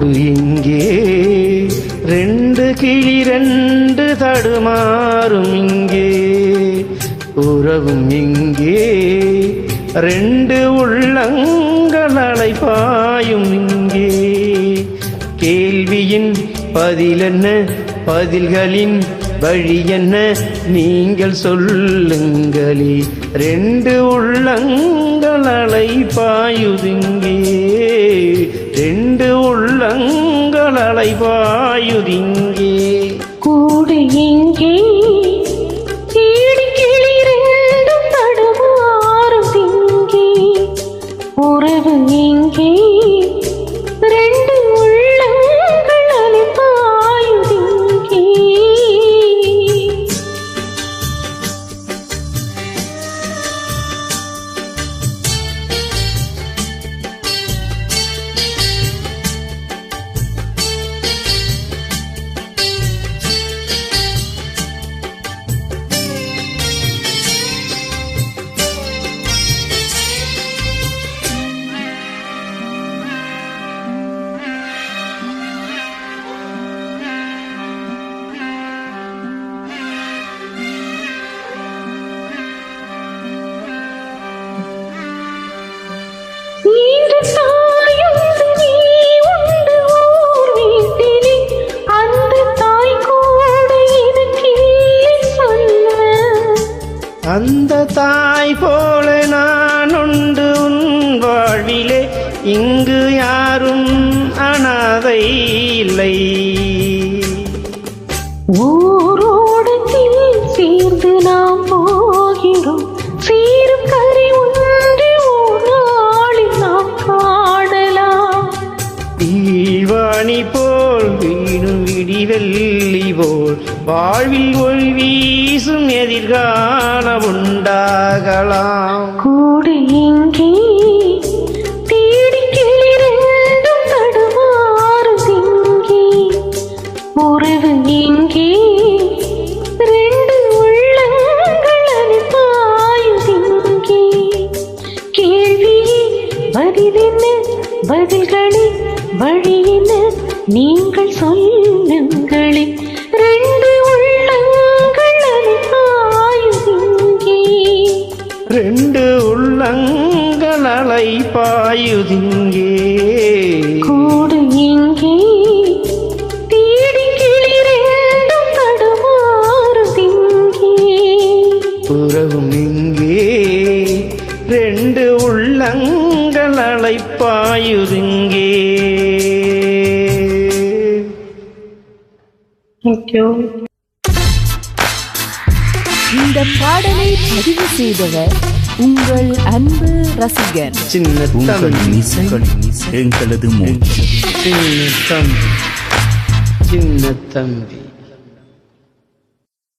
கூடு இங்கே ரெண்டு கிளி ரெண்டு தடுமாறும் இங்கே உறவும் இங்கே ரெண்டு உள்ளங்கள் அலைபாயும் இங்கே கேள்வியின் பதில் என்ன பதில்களின் வழி என்ன நீங்கள் சொல்லுங்களே ரெண்டு உள்ளங்கள் அலைபாயுதிங்கே ரெண்டு உள்ளங்கள் அலைபாயுதிங்கே கூடு எங்கே தேடி கிளி ரெண்டும் தடுமாறும் இங்கே உறவு எங்கே ரெண்டு உள்ளங்கள் அலைபாயுதிங்கே அந்த தாய் போல நான் உண்டு உன் வாழ்விலே இங்கு யாரும் அனாதை இல்லை ஊரோடு சேர்ந்து நாம் போகிறோம் சீரும் கரை ஒன்று நாளில் நாம் காணலாம் தீவாணி போல் வீணும் விடிவெள்ளி போல் வாழ்வில் ஒளி வீசும் எதிர்காலம் உண்டாகலாம் கூடு எங்கே தேடி கிளி ரெண்டும் தடுமாறும் இங்கே உறவு எங்கே ரெண்டு உள்ளங்கள் அலைபாயுதிங்கே கேள்வி பதில் என்ன பதில்களே வழி என்ன நீங்கள் சொல்லுங்களே ரெண்டு உள்ளங்கள் அலைபாயுதிங்கே ரெண்டு உள்ளங்கள் அலைபாயுதிங்கே கூடு எங்கே தேடி கிளி ரெண்டும் தடுமாறுதிங்கே உறவும் இங்கே ரெண்டு உள்ளங்கள் அலைபாயுதிங்கே. இந்த பாடலை பதிவு செய்தவர் உங்கள் அன்பு ரசிகன் சின்ன தம்பி எங்களது மூச்சு சின்ன தம்பி